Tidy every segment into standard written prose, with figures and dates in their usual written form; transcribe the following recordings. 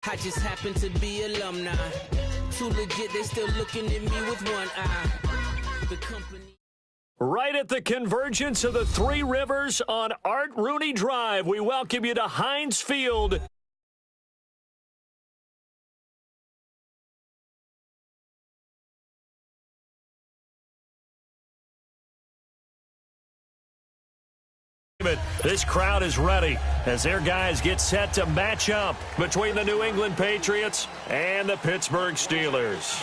I just happen to be alumni. Too legit, they still looking at me with one eye. The company. Right at the convergence of the Three Rivers on Art Rooney Drive, we welcome you to Heinz Field. This crowd is ready as their guys get set to match up between the New England Patriots and the Pittsburgh Steelers.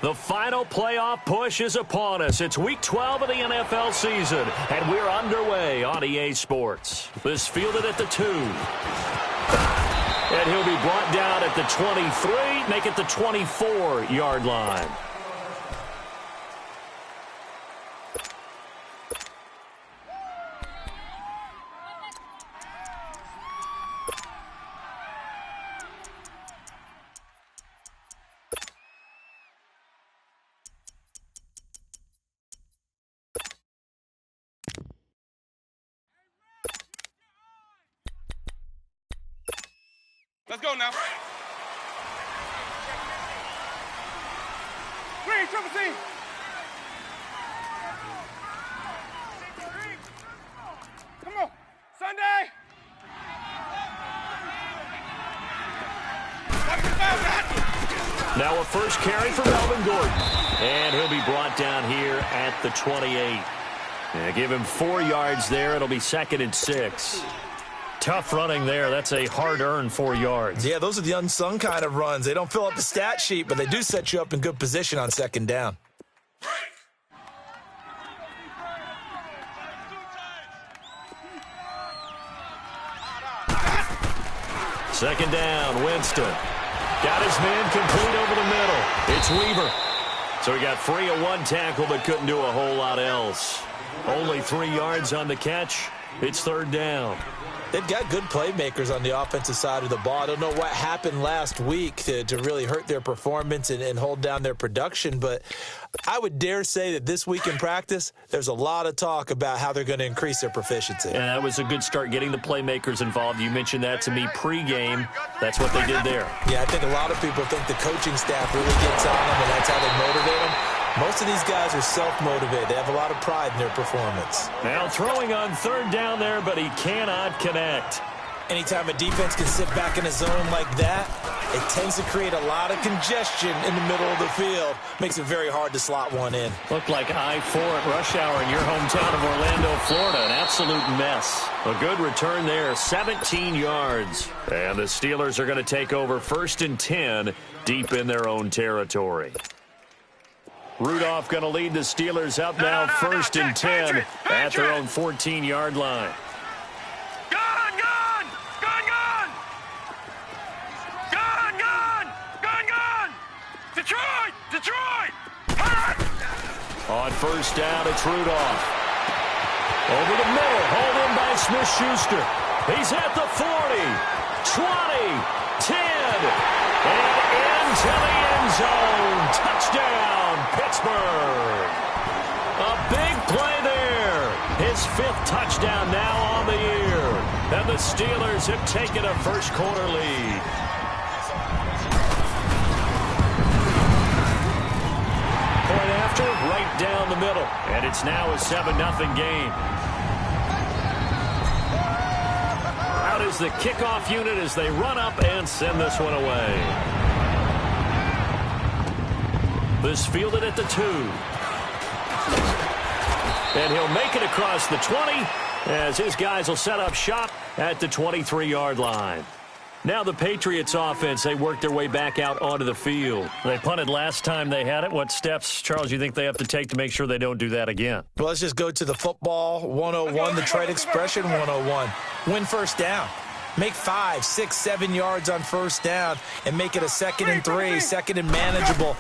The final playoff push is upon us. It's Week 12 of the NFL season, and we're underway on EA Sports. This fielded at the 2. And he'll be brought down at the 23, make it the 24-yard line. Let's go now. Green, triple C. Come on. Sunday. Now a first carry for Melvin Gordon. And he'll be brought down here at the 28. Give him 4 yards there. It'll be 2nd and 6. Tough running there. That's a hard-earned 4 yards. Yeah, those are the unsung kind of runs. They don't fill up the stat sheet, but they do set you up in good position on 2nd down. Second down, Winston. Got his man complete over the middle. It's Weaver. So he got free of 1 tackle but couldn't do a whole lot else. Only 3 yards on the catch. It's 3rd down. They've got good playmakers on the offensive side of the ball. I don't know what happened last week to really hurt their performance and hold down their production, but I would dare say that this week in practice, there's a lot of talk about how they're going to increase their proficiency. And that was a good start, getting the playmakers involved. You mentioned that to me pregame. That's what they did there. Yeah, I think a lot of people think the coaching staff really gets on them, and that's how they motivate them. Most of these guys are self-motivated. They have a lot of pride in their performance. Now throwing on 3rd down there, but he cannot connect. Anytime a defense can sit back in a zone like that, it tends to create a lot of congestion in the middle of the field. Makes it very hard to slot one in. Looked like I-4 at rush hour in your hometown of Orlando, Florida. An absolute mess. A good return there, 17 yards. And the Steelers are going to take over 1st and 10 deep in their own territory. Rudolph going to lead the Steelers up now, 1st and 10 at their own 14-yard line. Detroit! On 1st down, it's Rudolph. Over the middle, hauled in by Smith-Schuster. He's at the 40, 20, 10, and into the end zone. Touchdown, Pittsburgh. A big play there. His 5th touchdown now on the year. And the Steelers have taken a first-quarter lead. Point after, right down the middle. And it's now a 7-0 game. Out is the kickoff unit as they run up and send this one away. This fielded at the 2. And he'll make it across the 20 as his guys will set up shop at the 23-yard line. Now the Patriots offense, they work their way back out onto the field. They punted last time they had it. What steps, Charles, you think they have to take to make sure they don't do that again? Well, let's just go to the football 101, the trade expression 101. Win 1st down. Make 5, 6, 7 yards on 1st down and make it a 2nd and 3, 2nd and manageable.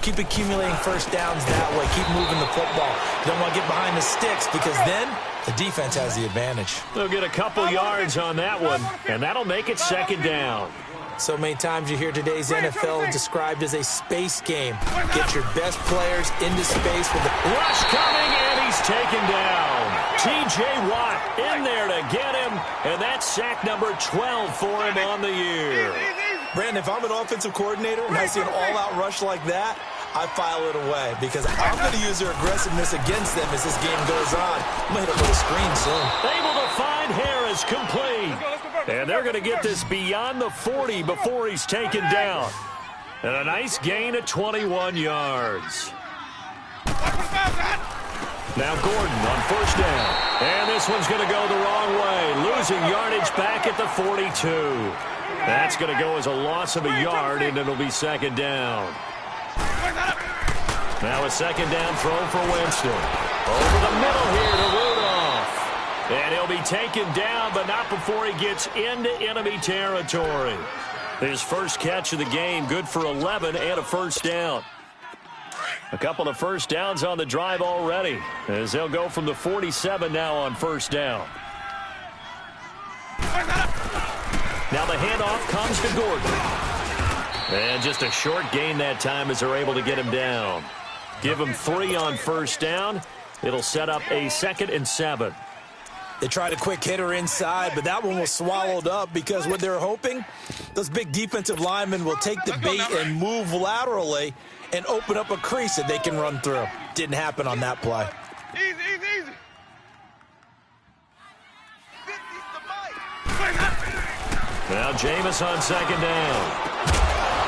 Keep accumulating 1st downs that way. Keep moving the football. You don't want to get behind the sticks because then the defense has the advantage. They'll get a couple yards on that one, and that'll make it 2nd down. So many times you hear today's NFL described as a space game. Get your best players into space with the rush coming, and he's taken down. T.J. Watt in there to get him, and that's sack number 12 for him on the year. Brandon, if I'm an offensive coordinator and I see an all-out rush like that, I file it away because I'm going to use their aggressiveness against them as this game goes on. I'm going to hit them with a screen soon. Able to find Harris complete. And they're going to get this beyond the 40 before he's taken down. And a nice gain of 21 yards. Now Gordon on first down. And this one's going to go the wrong way. Losing yardage back at the 42. That's going to go as a loss of a yard, and it'll be second down. Now a second down throw for Winston. Over the middle here to Rudolph. And he'll be taken down, but not before he gets into enemy territory. His first catch of the game, good for 11 and a first down. A couple of first downs on the drive already, as they'll go from the 47 now on first down. Now the handoff comes to Gordon. And just a short gain that time as they're able to get him down. Give him 3 on first down. It'll set up a 2nd and 7. They tried a quick hitter inside, but that one was swallowed up because what they're hoping, those big defensive linemen will take the bait and move laterally and open up a crease that they can run through. Didn't happen on that play. Easy, easy, easy. Now Jameis on second down.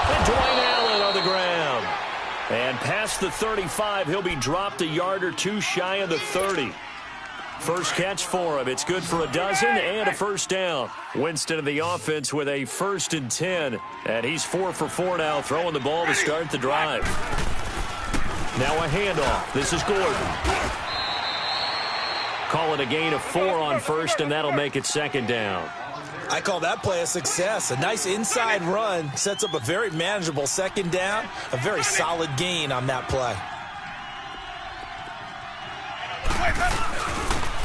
And Dwayne Allen on the ground. And past the 35, he'll be dropped a yard or two shy of the 30. First catch for him. It's good for a dozen and a first down. Winston in the offense with a 1st and 10. And he's 4 for 4 now, throwing the ball to start the drive. Now a handoff. This is Gordon. Call it a gain of 4 on first, and that'll make it second down. I call that play a success. A nice inside run sets up a very manageable second down. A very solid gain on that play.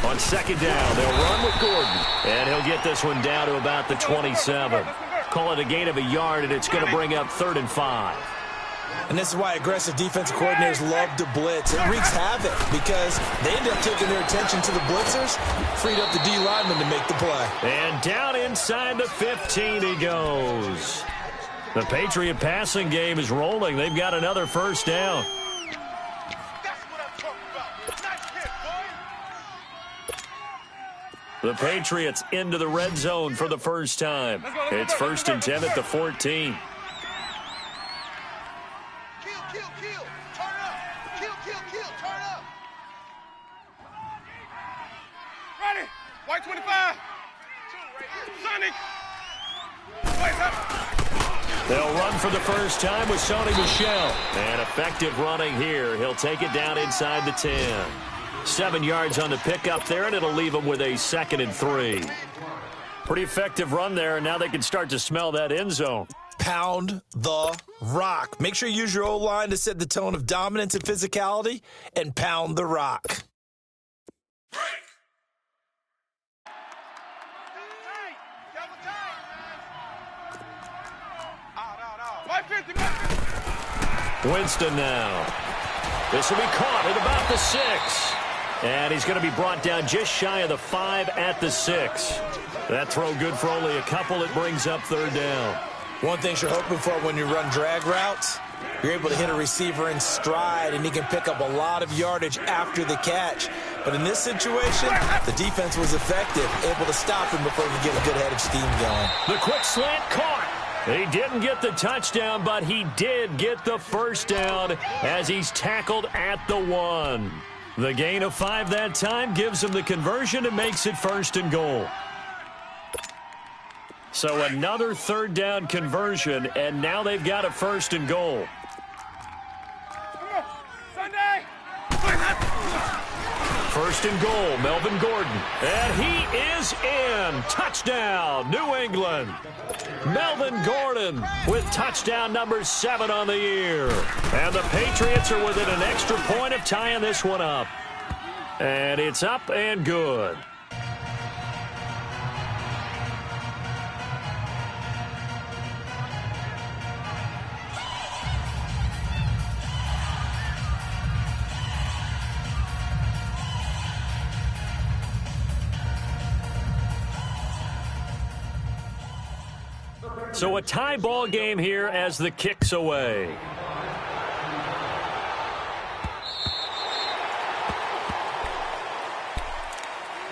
On second down, they'll run with Gordon. And he'll get this one down to about the 27. Call it a gain of a yard, and it's going to bring up 3rd and 5. And this is why aggressive defensive coordinators love to blitz. It wreaks havoc because they end up taking their attention to the blitzers, freed up the D lineman to make the play. And down inside the 15 he goes. The Patriot passing game is rolling. They've got another first down. The Patriots into the red zone for the first time. It's 1st and 10 at the 14. Ready. White 25. Sonic. They'll run for the first time with Sony Michel. And effective running here. He'll take it down inside the 10. 7 yards on the pickup there, and it'll leave them with a 2nd and 3. Pretty effective run there, and now they can start to smell that end zone. Pound the rock. Make sure you use your O-line to set the tone of dominance and physicality, and pound the rock. Winston now. This will be caught at about the 6. And he's going to be brought down just shy of the 5 at the 6. That throw good for only a couple. It brings up 3rd down. One thing you're hoping for when you run drag routes, you're able to hit a receiver in stride, and he can pick up a lot of yardage after the catch. But in this situation, the defense was effective, able to stop him before he could get a good head of steam going. The quick slant caught. He didn't get the touchdown, but he did get the first down as he's tackled at the 1. The gain of 5 that time gives him the conversion and makes it 1st and goal. So another 3rd down conversion, and now they've got a 1st and goal. Come on. Sunday. 1st and goal, Melvin Gordon. And he is in. Touchdown, New England. Melvin Gordon with touchdown number 7 on the year. And the Patriots are within an extra point of tying this one up. And it's up and good. So a tie ball game here as the kick's away.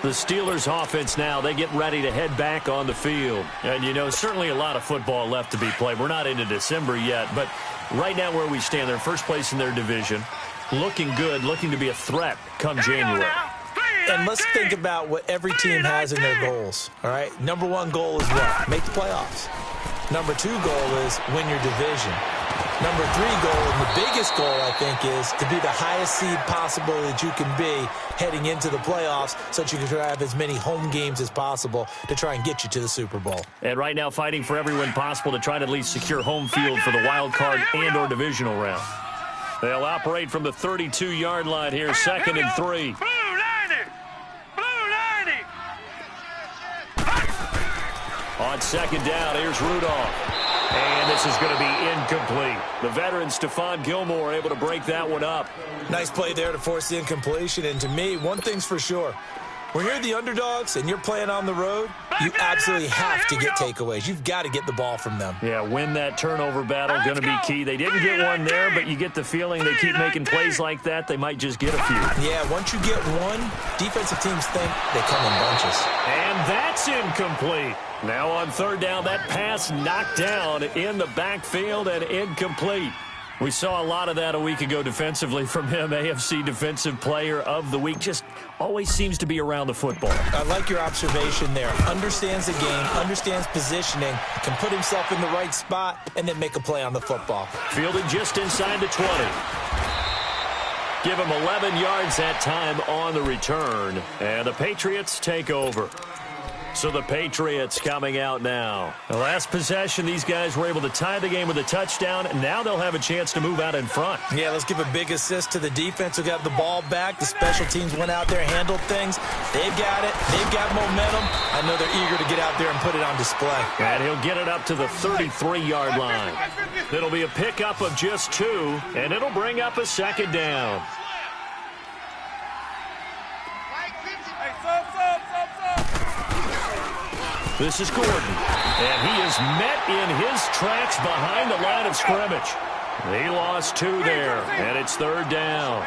The Steelers offense now, they get ready to head back on the field. And, you know, certainly a lot of football left to be played. We're not into December yet, but right now where we stand, they're first place in their division. Looking good, looking to be a threat come January. And let's think about what every team has in their goals, all right? Number one goal is what? Make the playoffs. Number two goal is win your division. Number three goal, and the biggest goal, I think, is to be the highest seed possible that you can be heading into the playoffs so that you can have as many home games as possible to try and get you to the Super Bowl. And right now fighting for every win possible to try to at least secure home field for the wild card and or divisional round. They'll operate from the 32-yard line here, second and 3. On second down, here's Rudolph. And this is going to be incomplete. The veteran Stephon Gilmore able to break that one up. Nice play there to force the incompletion. And to me, one thing's for sure. When you're the underdogs and you're playing on the road, you absolutely have to get takeaways. You've got to get the ball from them. Yeah, win that turnover battle, going to be key. They didn't get one there, but you get the feeling they keep making plays like that, they might just get a few. Yeah, once you get one, defensive teams think they come in bunches. And that's incomplete. Now on third down, that pass knocked down in the backfield and incomplete. We saw a lot of that a week ago defensively from him. AFC Defensive Player of the Week. Just always seems to be around the football. I like your observation there. Understands the game, understands positioning, can put himself in the right spot, and then make a play on the football. Fielded just inside the 20. Give him 11 yards that time on the return. And the Patriots take over. So the Patriots coming out now. The last possession, these guys were able to tie the game with a touchdown. And now they'll have a chance to move out in front. Yeah, let's give a big assist to the defense who got the ball back. The special teams went out there, handled things. They've got it. They've got momentum. I know they're eager to get out there and put it on display. And he'll get it up to the 33-yard line. It'll be a pickup of just 2, and it'll bring up a second down. This is Gordon, and he is met in his tracks behind the line of scrimmage. He lost 2 there, and it's third down.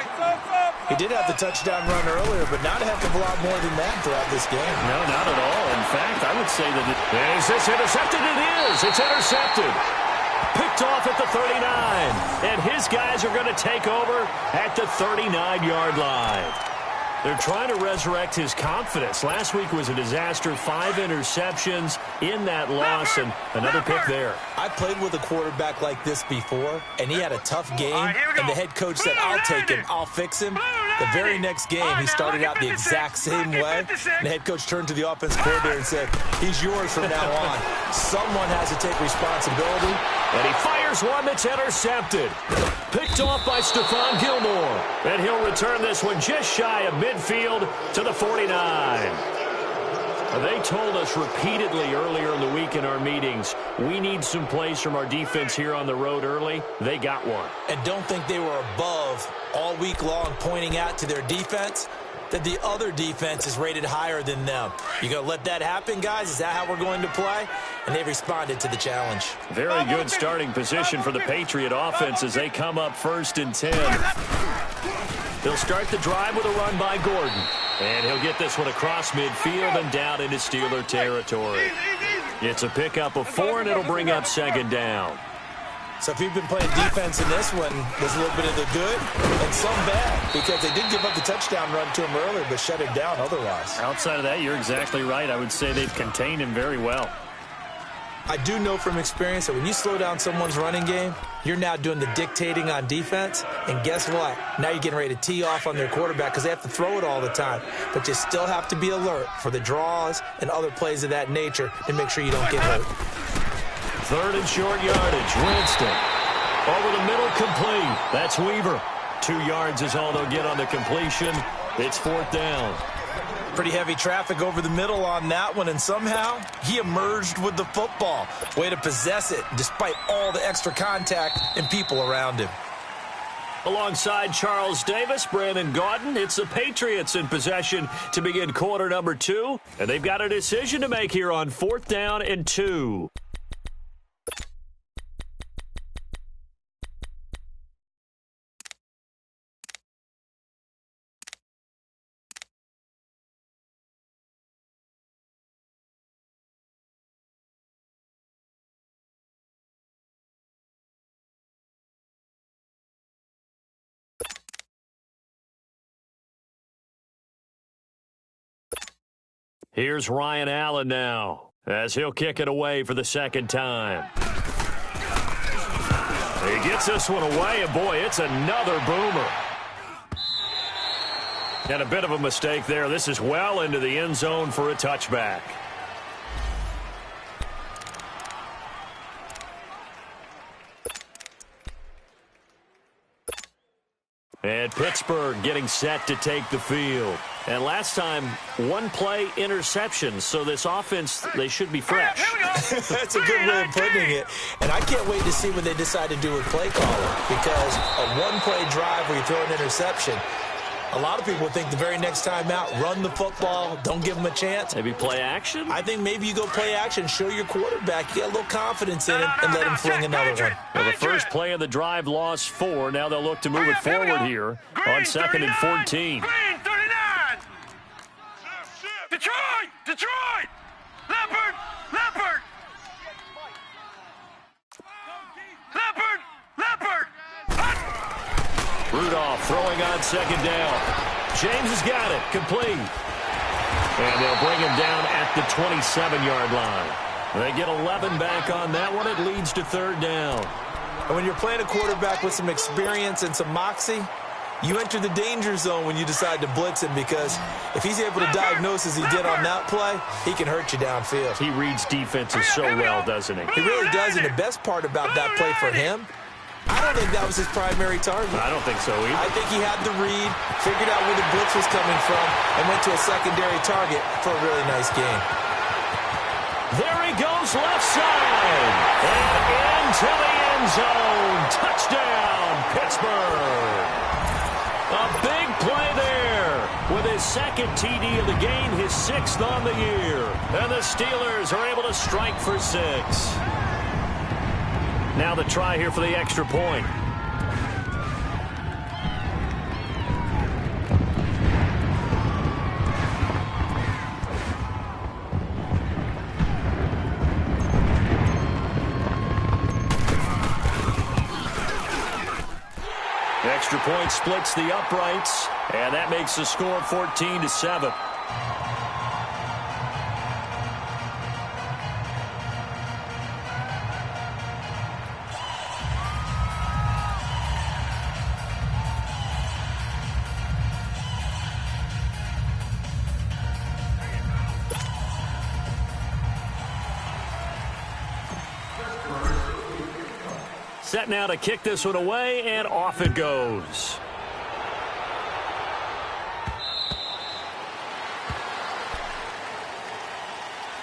He did have the touchdown run earlier, but not a heck of a lot more than that throughout this game. No, not at all. In fact, I would say that is this intercepted? It is. It's intercepted. Picked off at the 39, and his guys are going to take over at the 39-yard line. They're trying to resurrect his confidence. Last week was a disaster. 5 interceptions in that loss, and another pick there. I played with a quarterback like this before, and he had a tough game, and the head coach said, I'll take him, I'll fix him. The very next game, he started out the exact same way, and the head coach turned to the offense coordinator and said, he's yours from now on. Someone has to take responsibility. And he fires one that's intercepted. Picked off by Stephon Gilmore. And he'll return this one just shy of midfield to the 49. They told us repeatedly earlier in the week in our meetings, we need some plays from our defense here on the road early. They got one. And don't think they were above all week long pointing out to their defense that the other defense is rated higher than them. You going to let that happen, guys? Is that how we're going to play? And they responded to the challenge. Very good starting position for the Patriot offense as they come up first and 10. They'll start the drive with a run by Gordon. And he'll get this one across midfield and down into Steeler territory. It's a pickup of 4, and it'll bring up second down. So if you've been playing defense in this one, there's a little bit of the good and some bad, because they did give up the touchdown run to him earlier, but shut him down otherwise. Outside of that, you're exactly right. I would say they've contained him very well. I do know from experience that when you slow down someone's running game, you're now doing the dictating on defense, and guess what? Now you're getting ready to tee off on their quarterback because they have to throw it all the time. But you still have to be alert for the draws and other plays of that nature to make sure you don't get hurt. Third and short yardage. Winston. Over the middle, complete. That's Weaver. 2 yards is all they'll get on the completion. It's fourth down. Pretty heavy traffic over the middle on that one, and somehow he emerged with the football. Way to possess it, despite all the extra contact and people around him. Alongside Charles Davis, Brandon Gaudin, it's the Patriots in possession to begin quarter number 2. And they've got a decision to make here on 4th down and 2. Here's Ryan Allen now, as he'll kick it away for the second time. He gets this one away, and boy, it's another boomer. And a bit of a mistake there. This is well into the end zone for a touchback. And Pittsburgh getting set to take the field. And last time, one-play interception. So this offense, they should be fresh. That's a good way of putting it. And I can't wait to see what they decide to do with play calling. Because a one-play drive where you throw an interception, a lot of people think the very next time out, run the football, don't give them a chance. Maybe play action? I think maybe you go play action, show your quarterback, get a little confidence in him, and let him fling another one. Well, the first play of the drive lost 4. Now they'll look to move it forward here on 2nd and 14. Green, 39! Detroit! Leopard! Rudolph throwing on 2nd down. James has got it, complete. And they'll bring him down at the 27-yard line. They get 11 back on that one. It leads to 3rd down. And when you're playing a quarterback with some experience and some moxie, you enter the danger zone when you decide to blitz him, because if he's able to diagnose as he did on that play, he can hurt you downfield. He reads defenses so well, doesn't he? He really does, and the best part about that play for him, I don't think that was his primary target. I don't think so either. I think he had the read, figured out where the blitz was coming from, and went to a secondary target for a really nice gain. There he goes, left side, and into the end zone. Touchdown, Pittsburgh. A big play there with his 2nd TD of the game, his 6th on the year. And the Steelers are able to strike for 6. Now the try here for the extra point. Extra point splits the uprights, and that makes the score 14-7. Set now to kick this one away, and off it goes.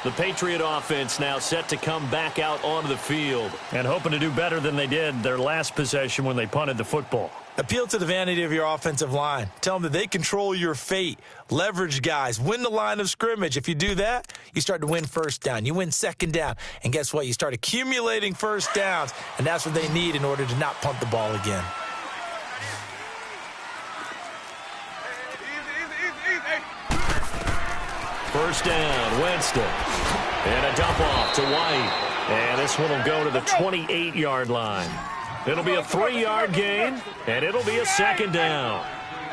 The Patriot offense now set to come back out onto the field and hoping to do better than they did their last possession when they punted the football. Appeal to the vanity of your offensive line. Tell them that they control your fate. Leverage guys. Win the line of scrimmage. If you do that, you start to win 1st down. You win 2nd down. And guess what? You start accumulating 1st downs. And that's what they need in order to not punt the ball again. Easy. 1st down, Winston. And a dump off to White. And this one will go to the 28-yard line. It'll be a 3-yard gain, and it'll be a 2nd down.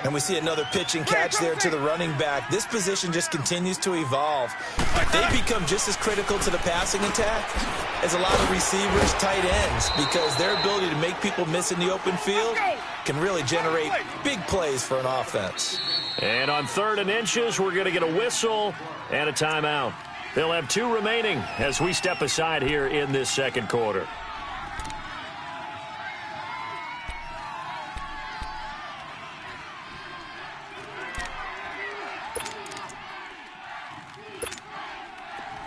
And we see another pitch and catch there to the running back. This position just continues to evolve. They become just as critical to the passing attack as a lot of receivers, tight ends, because their ability to make people miss in the open field can really generate big plays for an offense. And on 3rd and inches, we're going to get a whistle and a timeout. They'll have 2 remaining as we step aside here in this 2nd quarter.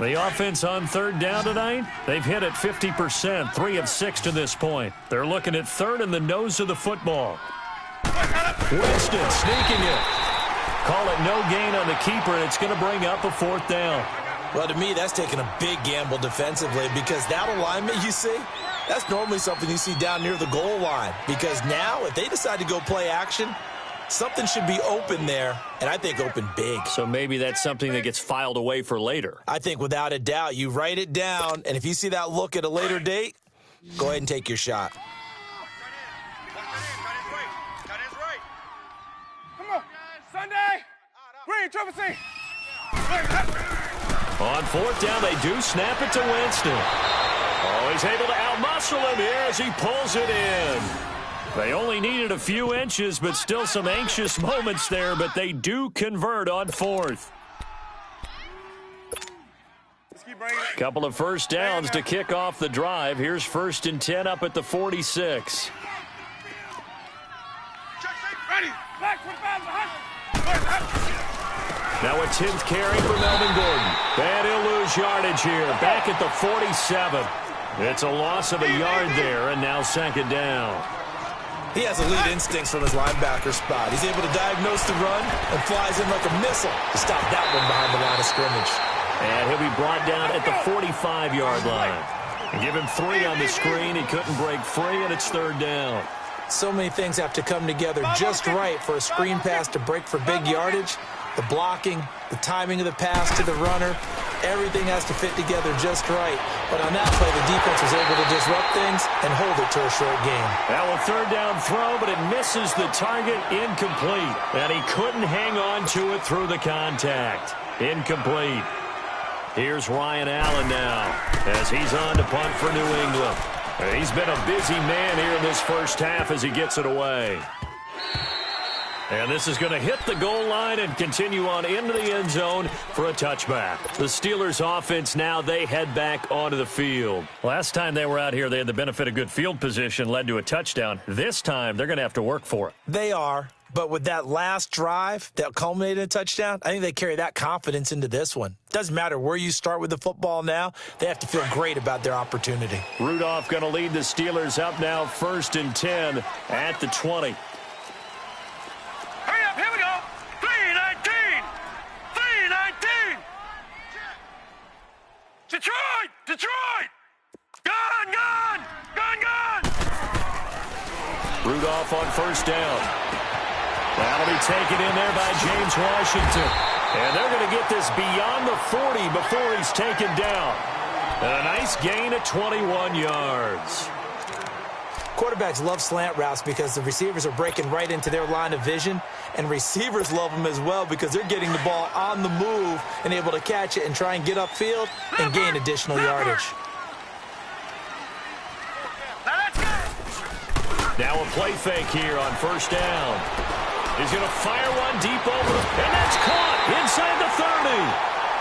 The offense on 3rd down tonight, they've hit it 50%, 3 of 6 to this point. They're looking at 3rd in the nose of the football. Winston sneaking it. Call it no gain on the keeper, and it's going to bring up a 4th down. Well, to me, that's taking a big gamble defensively, because that alignment you see, that's normally something you see down near the goal line. Because now, if they decide to go play action, something should be open there, and I think open big. So maybe that's something that gets filed away for later. I think without a doubt, you write it down, and if you see that look at a later date, go ahead and take your shot. Come on. Sunday. Green, triple C. On fourth down, they do snap it to Winston. Oh, he's able to outmuscle him here as he pulls it in. They only needed a few inches, but still some anxious moments there, but they do convert on fourth. Couple of first downs to kick off the drive. Here's 1st and 10 up at the 46. Now a 10th carry for Melvin Gordon. And he'll lose yardage here. Back at the 47. It's a loss of a yard there, and now 2nd down. He has elite instincts from his linebacker spot. He's able to diagnose the run and flies in like a missile to stop that one behind the line of scrimmage. And he'll be brought down at the 45-yard line. And give him 3 on the screen. He couldn't break free, and it's 3rd down. So many things have to come together just right for a screen pass to break for big yardage. The blocking, the timing of the pass to the runner, everything has to fit together just right. But on that play, the defense was able to disrupt things and hold it to a short game. Now a 3rd down throw, but it misses the target, incomplete. And he couldn't hang on to it through the contact. Incomplete. Here's Ryan Allen now as he's on to punt for New England. He's been a busy man here in this first half as he gets it away. And this is going to hit the goal line and continue on into the end zone for a touchback. The Steelers offense now, they head back onto the field. Last time they were out here, they had the benefit of good field position, led to a touchdown. This time, they're going to have to work for it. They are, but with that last drive that culminated in a touchdown, I think they carry that confidence into this one. Doesn't matter where you start with the football now, they have to feel great about their opportunity. Rudolph going to lead the Steelers up now 1st and 10 at the 20. Here we go. 3-19. 3-19. Detroit. Detroit. Gone. Gone. Gone. Gone. Rudolph on 1st down. That'll be taken in there by James Washington. And they're going to get this beyond the 40 before he's taken down. And a nice gain of 21 yards. Quarterbacks love slant routes because the receivers are breaking right into their line of vision, and receivers love them as well because they're getting the ball on the move and able to catch it and try and get upfield and gain additional yardage. Now a play fake here on 1st down. He's going to fire one deep over, and that's caught inside the 30.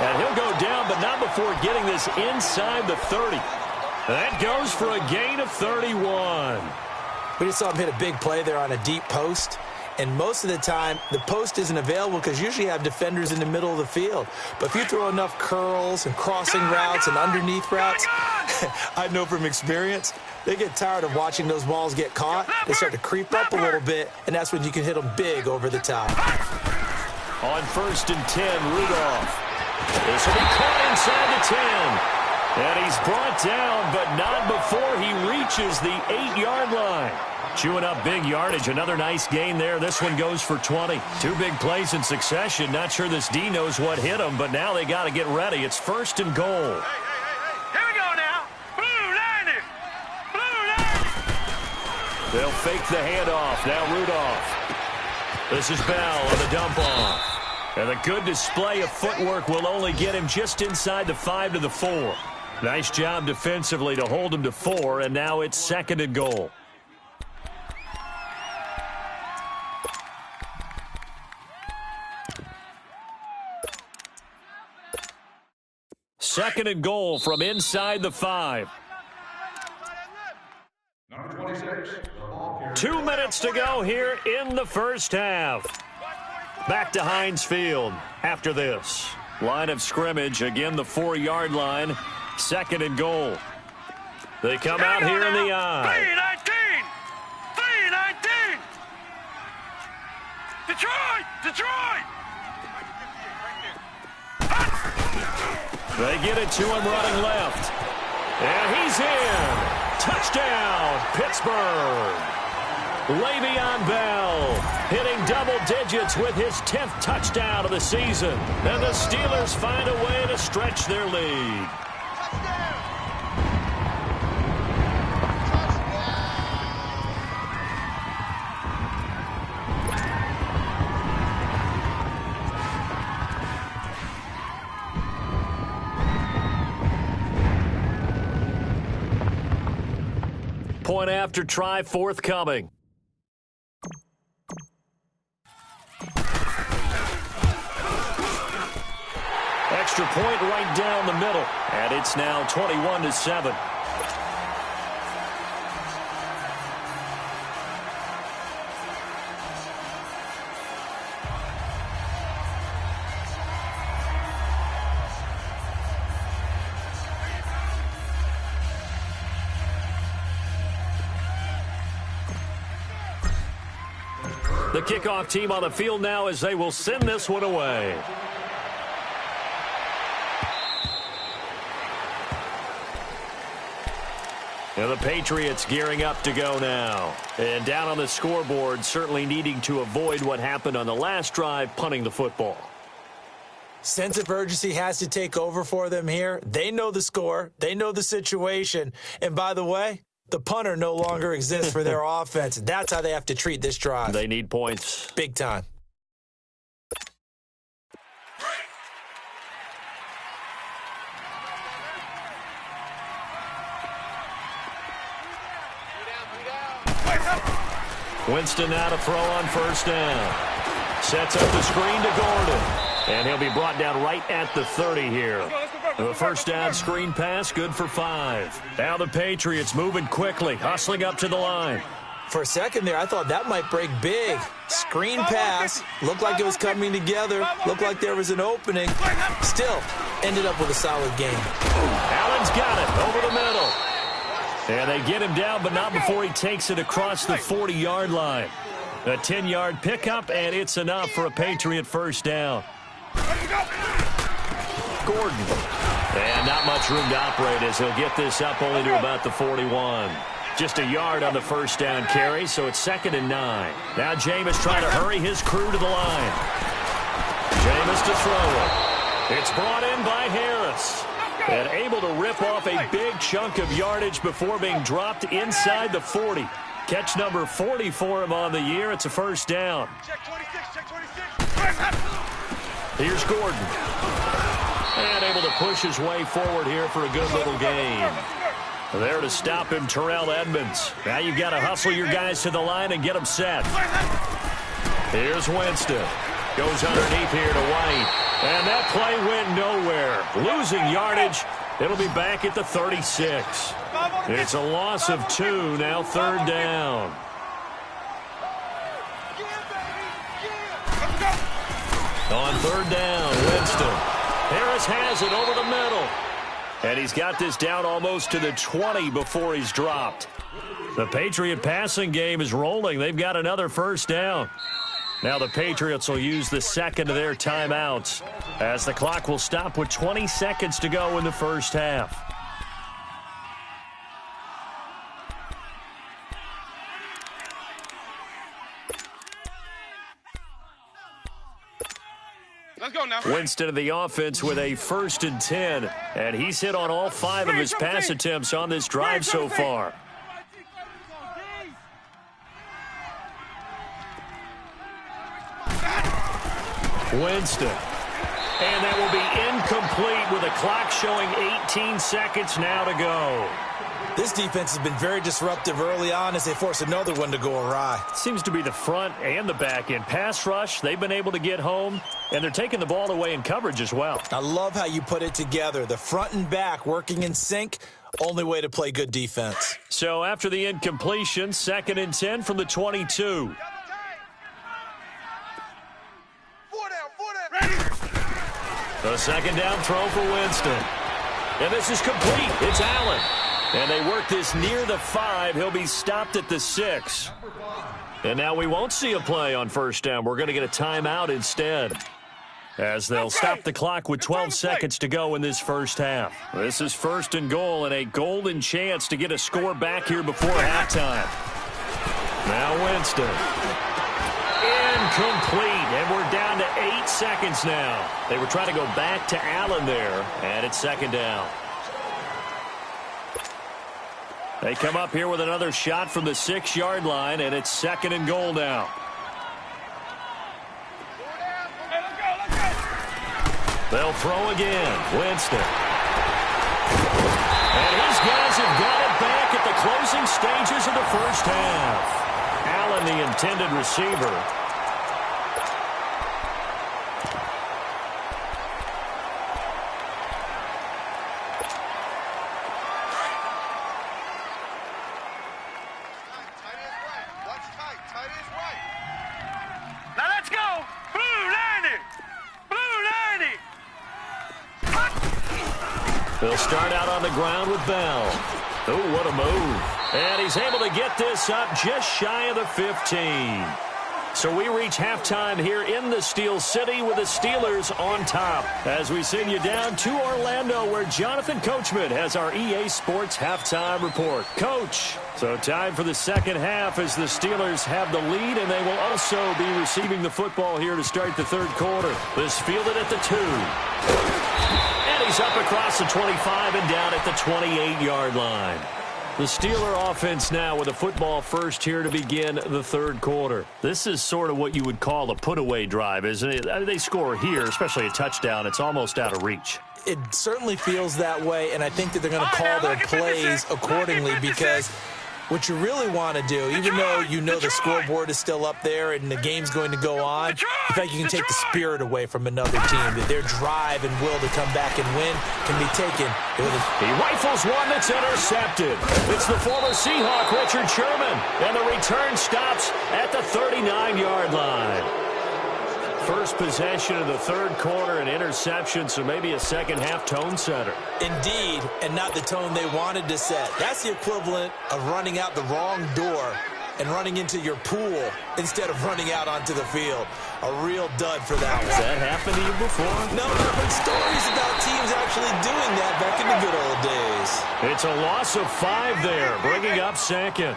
And he'll go down, but not before getting this inside the 30. That goes for a gain of 31. We just saw him hit a big play there on a deep post. And most of the time, the post isn't available because usually you have defenders in the middle of the field. But if you throw enough curls and crossing routes and underneath routes, I know from experience, they get tired of watching those balls get caught. They start to creep up a little bit, and that's when you can hit them big over the top. On 1st and 10, Rudolph. This will be caught inside the 10. And he's brought down, but not before he reaches the 8-yard line. Chewing up big yardage. Another nice gain there. This one goes for 20. 2 big plays in succession. Not sure this D knows what hit him, but now they got to get ready. It's 1st and goal. Here we go now. Blue 90. Blue 90. They'll fake the handoff. Now Rudolph. This is Bell on the dump off. And a good display of footwork will only get him just inside the 5 to the 4. Nice job defensively to hold him to 4, and now it's 2nd and goal. Second and goal from inside the 5. Number 26. 2 minutes to go here in the first half. Back to Heinz Field after this. Line of scrimmage, again the 4-yard line. 2nd and goal. They come out here in the eye. 3-19. 3-19. Detroit! Detroit! They get it to him running left. And he's in. Touchdown, Pittsburgh. Le'Veon Bell hitting double digits with his 10th touchdown of the season. And the Steelers find a way to stretch their lead. Point after try forthcoming. Extra point right down the middle, and it's now 21-7. The kickoff team on the field now as they will send this one away. And the Patriots gearing up to go now. And down on the scoreboard, certainly needing to avoid what happened on the last drive, punting the football. Sense of urgency has to take over for them here. They know the score. They know the situation. And by the way, the punter no longer exists for their offense. That's how they have to treat this drive. They need points. Big time. Winston now to throw on first down. Sets up the screen to Gordon. And he'll be brought down right at the 30 here. The first down screen pass, good for 5. Now the Patriots moving quickly, hustling up to the line. For a second there, I thought that might break big. Screen pass, looked like it was coming together, looked like there was an opening. Still, ended up with a solid game. Allen's got it over the middle. And they get him down, but not before he takes it across the 40-yard line. A 10-yard pickup, and it's enough for a Patriot first down. Gordon. And not much room to operate as he'll get this up only to about the 41. Just a yard on the first down carry, so it's 2nd and 9. Now Jameis trying to hurry his crew to the line. Jameis to throw it. It's brought in by Harris. And able to rip off a big chunk of yardage before being dropped inside the 40. Catch number 40 for him on the year. It's a first down. Check 26, check 26. Here's Gordon. And able to push his way forward here for a good little gain. There to stop him, Terrell Edmonds. Now you've got to hustle your guys to the line and get them set. Here's Winston. Goes underneath here to White. And that play went nowhere. Losing yardage. It'll be back at the 36. It's a loss of 2, now 3rd down. On 3rd down, Winston. Harris has it over the middle. And he's got this down almost to the 20 before he's dropped. The Patriot passing game is rolling. They've got another first down. Now the Patriots will use the second of their timeouts as the clock will stop with 20 seconds to go in the first half. Let's go now. Winston of the offense with a 1st and 10, and he's hit on all 5 of his pass attempts on this drive so far. Winston. And that will be incomplete with a clock showing 18 seconds now to go. This defense has been very disruptive early on as they force another one to go awry. Seems to be the front and the back end. Pass rush, they've been able to get home, and they're taking the ball away in coverage as well. I love how you put it together. The front and back working in sync, only way to play good defense. So after the incompletion, 2nd and 10 from the 22. The 2nd down throw for Winston. And this is complete. It's Allen. And they work this near the 5. He'll be stopped at the 6. And now we won't see a play on first down. We're going to get a timeout instead, as they'll stop the clock with 12 seconds to go in this first half. This is 1st and goal and a golden chance to get a score back here before halftime. Now Winston. Incomplete, and we're down to 8 seconds now. They were trying to go back to Allen there, and it's 2nd down. They come up here with another shot from the 6-yard line, and it's 2nd and goal now. They'll throw again. Winston. And his guys have got it back at the closing stages first half. Allen, the intended receiver. They'll start out on the ground with Bell. Oh, what a move. And he's able to get this up just shy of the 15. So we reach halftime here in the Steel City with the Steelers on top. As we send you down to Orlando, where Jonathan Coachman has our EA Sports halftime report. Coach, so time for the second half as the Steelers have the lead, and they will also be receiving the football here to start the third quarter. This fielded at the 2. He's up across the 25 and down at the 28-yard line. The Steeler offense now with a football first here to begin the third quarter. This is sort of what you would call a put-away drive, isn't it? I mean, they score here, especially a touchdown. It's almost out of reach. It certainly feels that way, and I think that they're going to call their plays accordingly because what you really want to do, even though you know the scoreboard is still up there and the game's going to go on, in fact, you can take the spirit away from another team. That their drive and will to come back and win can be taken. He rifles one that's intercepted. It's the former Seahawk, Richard Sherman, and the return stops at the 39-yard line. First possession of the third quarter, an interception, so maybe a second-half tone setter. Indeed, and not the tone they wanted to set. That's the equivalent of running out the wrong door and running into your pool instead of running out onto the field. A real dud for that one. Has that happened to you before? No, I've heard stories about teams actually doing that back in the good old days. It's a loss of 5 there, bringing up second.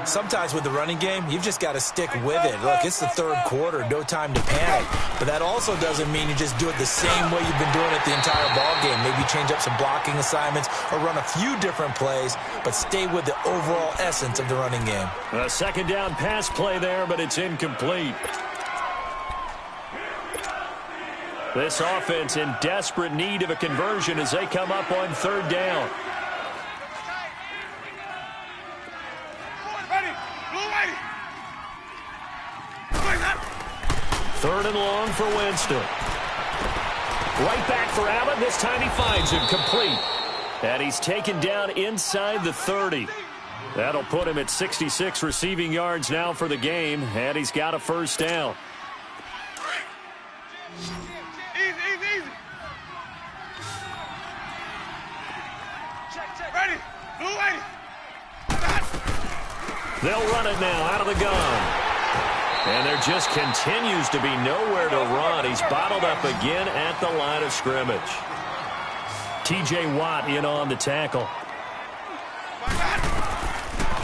Sometimes with the running game, you've just got to stick with it. Look, it's the third quarter, no time to panic. But that also doesn't mean you just do it the same way you've been doing it the entire ball game. Maybe change up some blocking assignments or run a few different plays, but stay with the overall essence of the running game. A second down pass play there, but it's incomplete. This offense in desperate need of a conversion as they come up on third down. Third and long for Winston. Right back for Allen. This time he finds him complete. And he's taken down inside the 30. That'll put him at 66 receiving yards now for the game. And he's got a first down. Easy. Check. Ready. Blue lady. They'll run it now out of the gun. And there just continues to be nowhere to run. He's bottled up again at the line of scrimmage. T.J. Watt in on the tackle.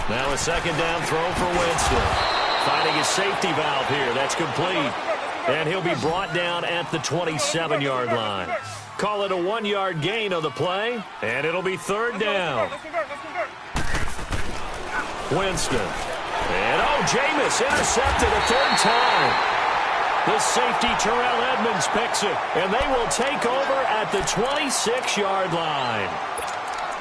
Now a second down throw for Winston. Finding his safety valve here. That's complete. And he'll be brought down at the 27-yard line. Call it a 1-yard gain on the play. And it'll be third down. Winston. And, Jameis intercepted a third time. The safety, Terrell Edmonds, picks it. And they will take over at the 26-yard line.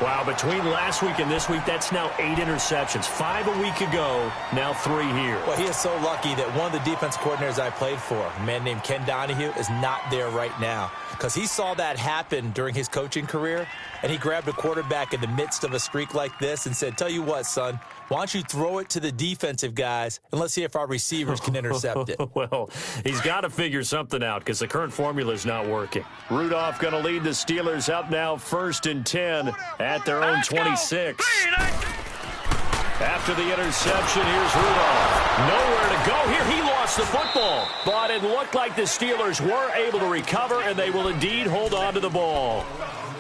Wow, between last week and this week, that's now 8 interceptions. 5 a week ago, now 3 here. Well, he is so lucky that one of the defense coordinators I played for, a man named Ken Donahue, is not there right now. Because he saw that happen during his coaching career, and he grabbed a quarterback in the midst of a streak like this and said, tell you what, son, why don't you throw it to the defensive guys, and let's see if our receivers can intercept it. Well, he's got to figure something out because the current formula is not working. Rudolph going to lead the Steelers up now 1st and 10 at their own 26. After the interception, here's Rudolph. Nowhere to go here. He lost the football. But it looked like the Steelers were able to recover, and they will indeed hold on to the ball.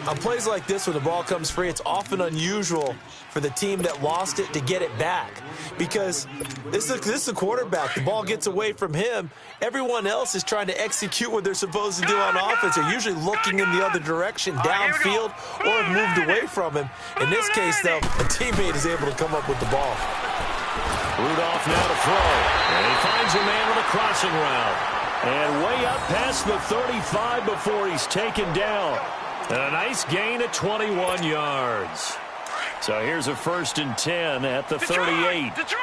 On plays like this where the ball comes free, it's often unusual for the team that lost it to get it back. Because this is the quarterback. The ball gets away from him. Everyone else is trying to execute what they're supposed to do on offense. They're usually looking in the other direction, downfield, or have moved away from him. In this case, though, a teammate is able to come up with the ball. Rudolph now to throw. And he finds a man on a crossing route. And way up past the 35 before he's taken down. And a nice gain at 21 yards. So here's a 1st and 10 at the 38. Detroit!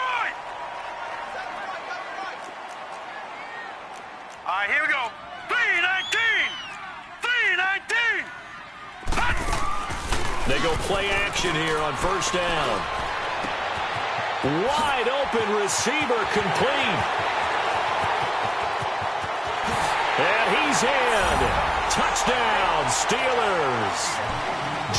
All right, here we go. 3-19! 3-19! They go play action here on 1st down. Wide open receiver complete. And he's in. Touchdown, Steelers.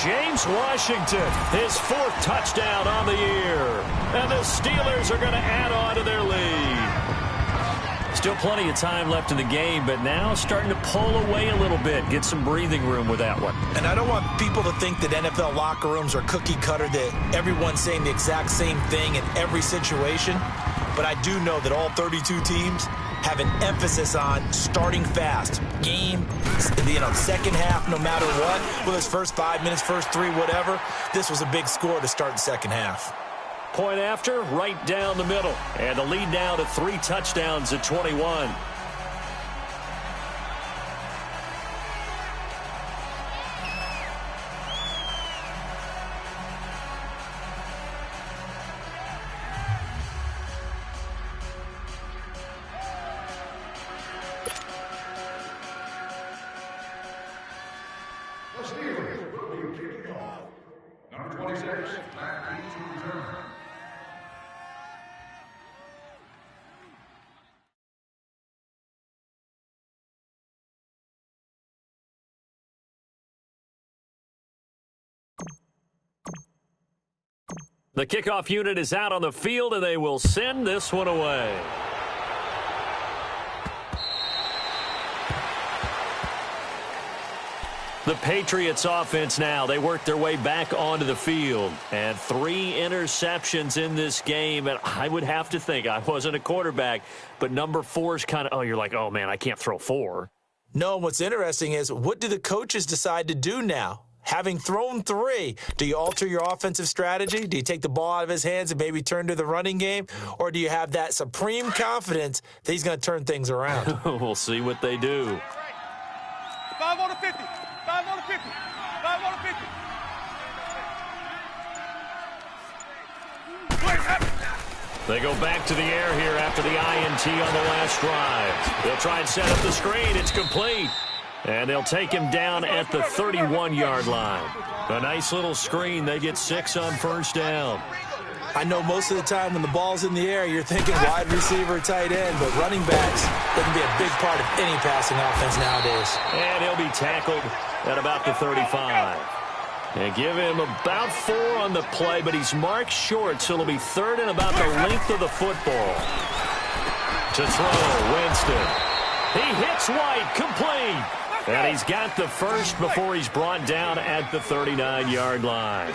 James Washington, his 4th touchdown on the year. And the Steelers are going to add on to their lead. Still plenty of time left in the game, but now starting to pull away a little bit. Get some breathing room with that one. And I don't want people to think that NFL locker rooms are cookie cutter, that everyone's saying the exact same thing in every situation. But I do know that all 32 teams have an emphasis on starting fast. Game, second half, no matter what. Whether it's first 5 minutes, first 3, whatever. This was a big score to start the second half. Point after, right down the middle. And the lead now to 3 touchdowns at 21. The Steelers will be kicking off. Number 26, back to return. The kickoff unit is out on the field, and they will send this one away. The Patriots offense now, they work their way back onto the field. And 3 interceptions in this game. And I would have to think, I wasn't a quarterback, but number 4 is kind of, you're like, oh, man, I can't throw 4. No, what's interesting is, what do the coaches decide to do now? Having thrown 3, do you alter your offensive strategy? Do you take the ball out of his hands and maybe turn to the running game? Or do you have that supreme confidence that he's going to turn things around? We'll see what they do. 5 on the 50. 5 on the 50. 5 on the 50. They go back to the air here after the INT on the last drive. They'll try and set up the screen. It's complete. And they'll take him down at the 31-yard line. A nice little screen. They get 6 on 1st down. I know most of the time when the ball's in the air, you're thinking wide receiver, tight end, but running backs, they can be a big part of any passing offense nowadays. And he'll be tackled at about the 35. And give him about 4 on the play, but he's marked short, so it'll be 3rd and about the length of the football. To throw, Winston. He hits White, complete. And he's got the 1st before he's brought down at the 39-yard line.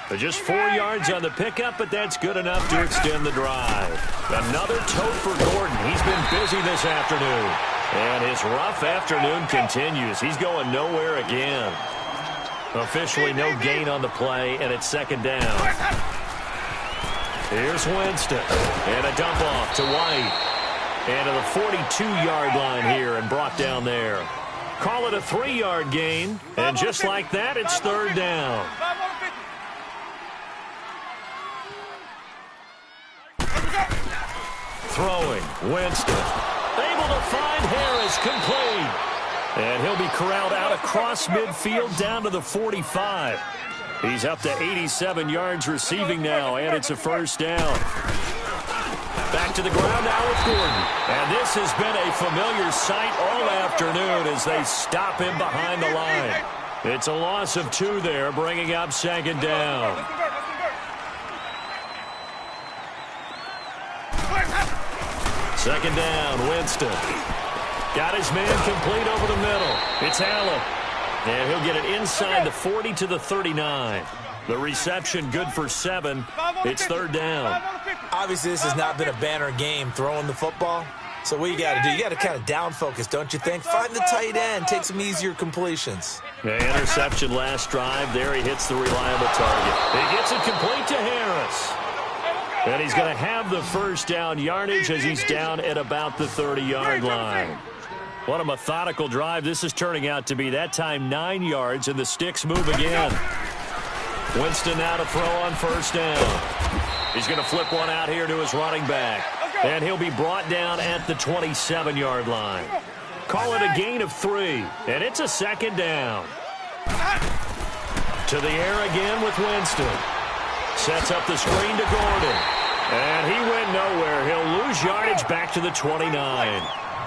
But just 4 yards on the pickup, but that's good enough to extend the drive. Another tote for Gordon. He's been busy this afternoon. And his rough afternoon continues. He's going nowhere again. Officially no gain on the play, and it's 2nd down. Here's Winston. And a dump off to White. And to the 42-yard line here and brought down there. Call it a 3-yard gain. And just like that, it's 3rd down. Throwing, Winston. Able to find Harris, complete. And he'll be corralled out across midfield down to the 45. He's up to 87 yards receiving now, and it's a 1st down. Back to the ground now with Gordon. And this has been a familiar sight all afternoon as they stop him behind the line. It's a loss of 2 there, bringing up 2nd down. Second down, Winston. Got his man complete over the middle. It's Allen. And he'll get it inside the 40 to the 39. The reception good for 7. It's 3rd down. Obviously, this has not been a banner game throwing the football. So what you got to do, you got to kind of down focus, don't you think? Find the tight end, take some easier completions. Yeah, interception last drive. There he hits the reliable target. He gets it complete to Harris. And he's going to have the 1st down yardage as he's down at about the 30-yard line. What a methodical drive this is turning out to be. That time 9 yards, and the sticks move again. Winston now to throw on first down. He's going to flip one out here to his running back. And he'll be brought down at the 27-yard line. Call it a gain of 3. And it's a second down. To the air again with Winston. Sets up the screen to Gordon. And he went nowhere. He'll lose yardage back to the 29.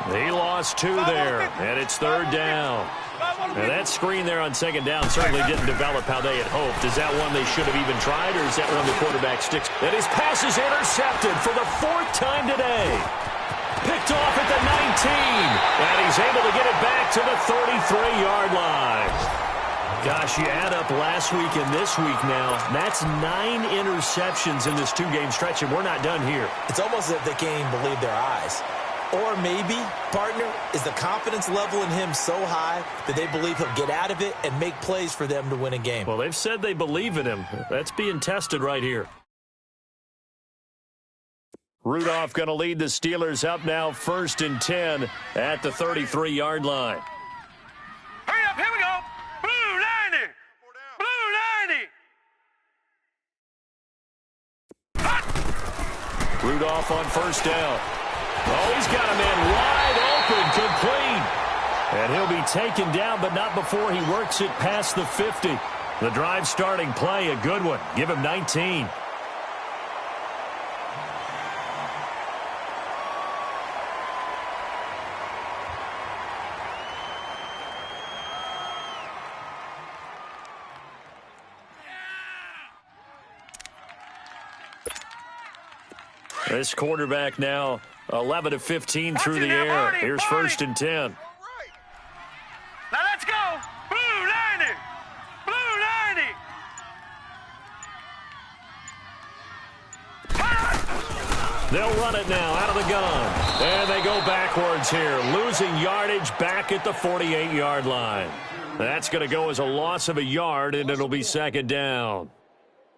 He lost 2 there. And it's third down. And that screen there on second down certainly didn't develop how they had hoped. Is that one they should have even tried, or is that one the quarterback sticks? And his pass is intercepted for the 4th time today. Picked off at the 19. And he's able to get it back to the 33-yard line. Gosh, you add up last week and this week now, that's 9 interceptions in this 2-game stretch, and we're not done here. It's almost as if they can't even believe their eyes. Or maybe, partner, is the confidence level in him so high that they believe he'll get out of it and make plays for them to win a game. Well, they've said they believe in him. That's being tested right here. Rudolph going to lead the Steelers up now 1st and 10 at the 33-yard line. Hurry up, here we go. Blue 90. Blue 90. Rudolph on first down. Oh, he's got a man wide open, complete. And he'll be taken down, but not before he works it past the 50. The drive starting play, a good one. Give him 19. This quarterback now 11 of 15 through the air. Here's 1st and 10. Now let's go. Blue 90. Blue 90. They'll run it now out of the gun. And they go backwards here, losing yardage back at the 48-yard line. That's going to go as a loss of a yard, and it'll be second down.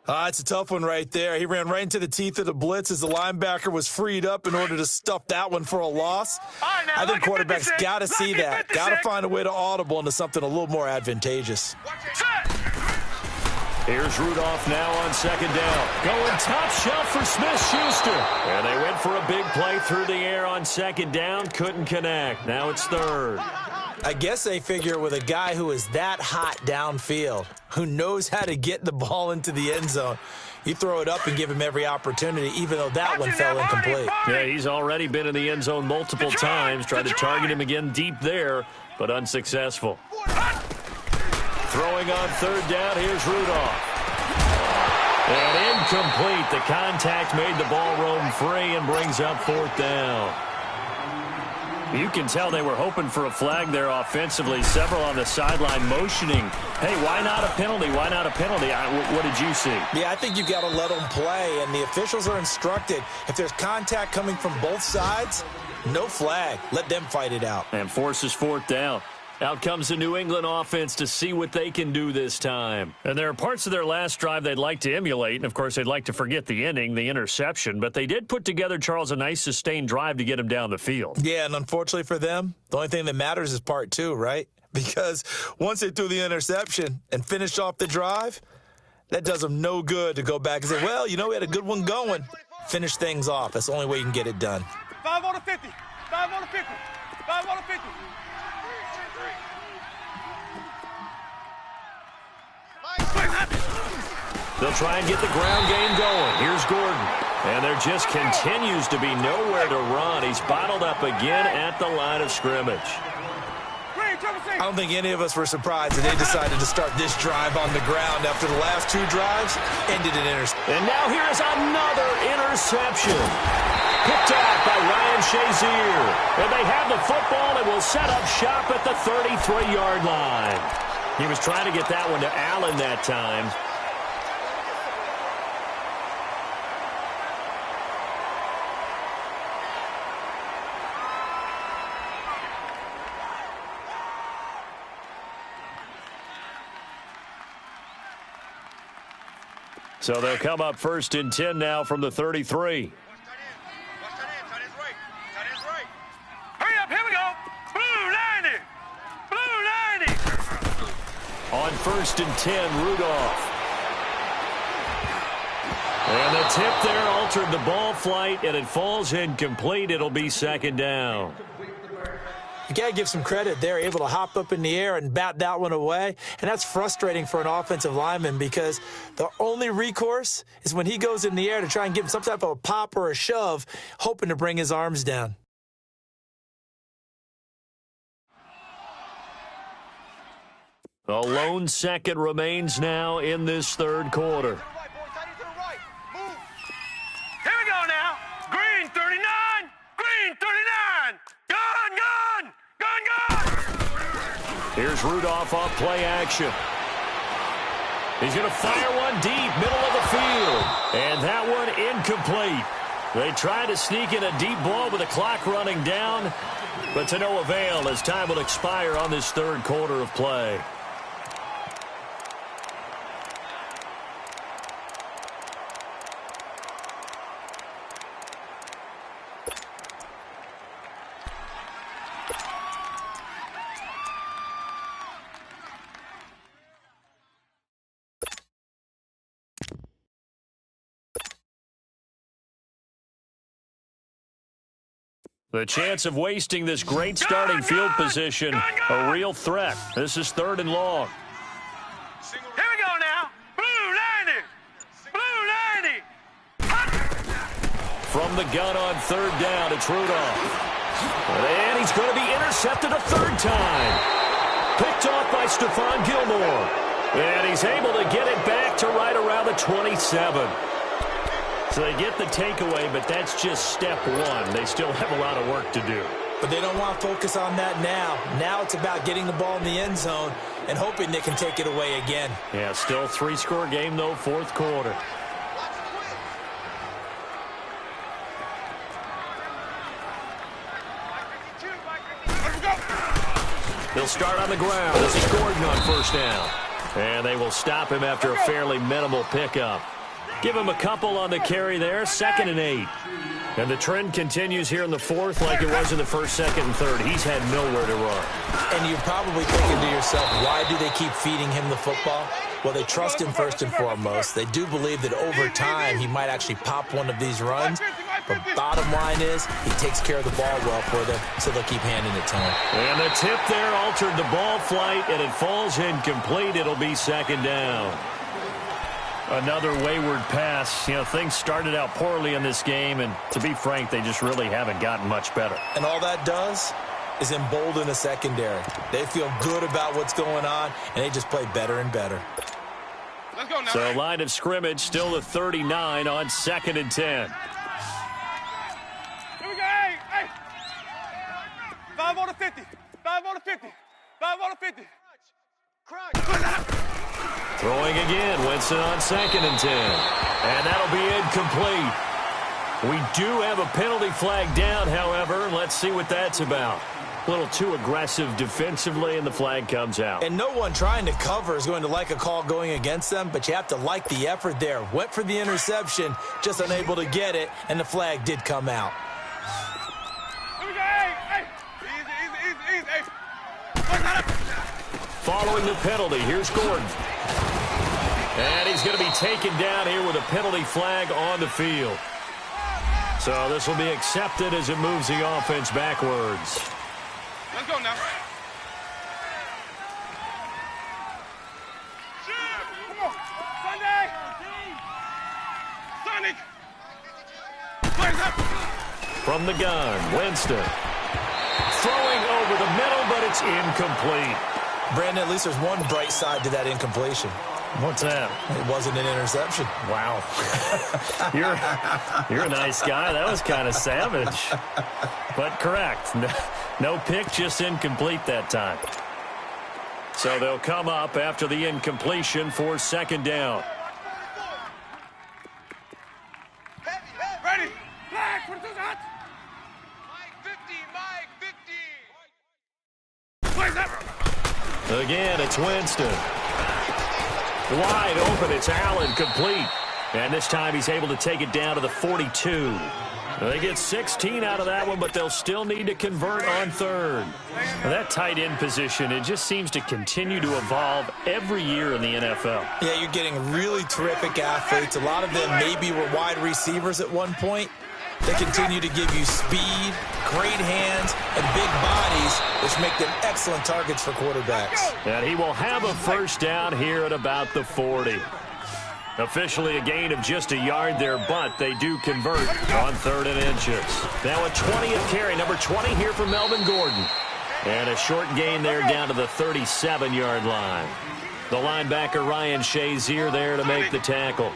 It's a tough one right there. He ran right into the teeth of the blitz as the linebacker was freed up in order to stuff that one for a loss. Right, now, I think quarterbacks got to see that. Got to find a way to audible into something a little more advantageous. Here's Rudolph now on second down. Going top shelf for Smith-Schuster. And they went for a big play through the air on second down. Couldn't connect. Now it's third. I guess they figure with a guy who is that hot downfield, who knows how to get the ball into the end zone, you throw it up and give him every opportunity, even though that one fell incomplete. Yeah, he's already been in the end zone multiple times. Tried to target him again deep there, but unsuccessful. Throwing on third down, here's Rudolph. And incomplete. The contact made the ball roam free and brings up 4th down. You can tell they were hoping for a flag there offensively. Several on the sideline motioning. Hey, why not a penalty? Why not a penalty? What did you see? Yeah, I think you've got to let them play, and the officials are instructed. If there's contact coming from both sides, no flag. Let them fight it out. And forces 4th down. Out comes the New England offense to see what they can do this time. And there are parts of their last drive they'd like to emulate. And, of course, they'd like to forget the inning, the interception. But they did put together, Charles, a nice sustained drive to get him down the field. Yeah, and unfortunately for them, the only thing that matters is part 2, right? Because once they threw the interception and finished off the drive, that does them no good to go back and say, well, you know, we had a good one going. Finish things off. That's the only way you can get it done. 5 on the 50. 5 on the 50. 5 on the 50. They'll try and get the ground game going. Here's Gordon. And there just continues to be nowhere to run. He's bottled up again at the line of scrimmage. I don't think any of us were surprised that they decided to start this drive on the ground after the last 2 drives ended in interception. And now here is another interception. Picked off by Ryan Shazier. And they have the football and will set up shop at the 33-yard line. He was trying to get that one to Allen that time. So they'll come up 1st and 10 now from the 33. Hurry up, here we go. Blue 90. Blue 90. On 1st and 10, Rudolph. And the tip there altered the ball flight, and it falls incomplete. It'll be second down. You got to give some credit. They're able to hop up in the air and bat that one away. And that's frustrating for an offensive lineman because the only recourse is when he goes in the air to try and give him some type of a pop or a shove, hoping to bring his arms down. A lone second remains now in this third quarter. Here we go now. Green 39. Green 39. Gun, gun. Gun, gun. Here's Rudolph off play action. He's going to fire one deep, middle of the field. And that one incomplete. They try to sneak in a deep ball with the clock running down, but to no avail as time will expire on this third quarter of play. The chance of wasting this great starting field position, a real threat. This is 3rd and long. Here we go now. Blue 90. Blue 90. From the gun on 3rd down, it's Rudolph. And he's going to be intercepted a 3rd time. Picked off by Stephon Gilmore. And he's able to get it back to right around the 27. So they get the takeaway, but that's just step one. They still have a lot of work to do. But they don't want to focus on that now. Now it's about getting the ball in the end zone and hoping they can take it away again. Yeah, still 3-score game, though, 4th quarter. They'll start on the ground. This is Gordon on 1st down. And they will stop him after a fairly minimal pickup. Give him a couple on the carry there, 2nd and 8. And the trend continues here in the 4th like it was in the 1st, 2nd, and 3rd. He's had nowhere to run. And you're probably thinking to yourself, why do they keep feeding him the football? Well, they trust him first and foremost. They do believe that over time he might actually pop one of these runs. But bottom line is he takes care of the ball well for them, so they'll keep handing it to him. And the tip there altered the ball flight, and it falls incomplete. It'll be 2nd down. Another wayward pass. You know, things started out poorly in this game, and to be frank, they just really haven't gotten much better. And all that does is embolden the secondary. They feel good about what's going on, and they just play better and better. Let's go now. So line of scrimmage still the 39 on 2nd and 10. Here we go. Hey. 5 on the 50. 5 on the 50. 5 on the 50. Crunch. Throwing again, Winston on 2nd and 10. And that'll be incomplete. We do have a penalty flag down, however. Let's see what that's about. A little too aggressive defensively, and the flag comes out. And no one trying to cover is going to like a call going against them, but you have to like the effort there. Went for the interception, just unable to get it, and the flag did come out. Here we go. Hey. Easy. Hey. Following the penalty, here's Gordon. And he's going to be taken down here with a penalty flag on the field. So this will be accepted as it moves the offense backwards. Let's go now. Come on. Sunday. Sonic. Flags up. From the gun, Winston. Throwing over the middle, but it's incomplete. Brandon, at least there's one bright side to that incompletion. What's that? It wasn't an interception. Wow. You're a nice guy. That was kind of savage. But correct. No pick, just incomplete that time. So they'll come up after the incompletion for 2nd down. Ready. Flag. What is that? Mike 50. Flags up. Again, it's Winston. Wide open, it's Allen, complete. And this time he's able to take it down to the 42. They get 16 out of that one, but they'll still need to convert on third. Now, that tight end position, it just seems to continue to evolve every year in the NFL. Yeah, you're getting really terrific athletes. A lot of them maybe were wide receivers at one point. They continue to give you speed, great hands, and big bodies, which make them excellent targets for quarterbacks. And he will have a first down here at about the 40. Officially a gain of just a yard there, but they do convert on 3rd and inches. Now a 20th carry, number 20 here for Melvin Gordon. And a short gain there down to the 37-yard line. The linebacker Ryan Shazier there to make the tackle.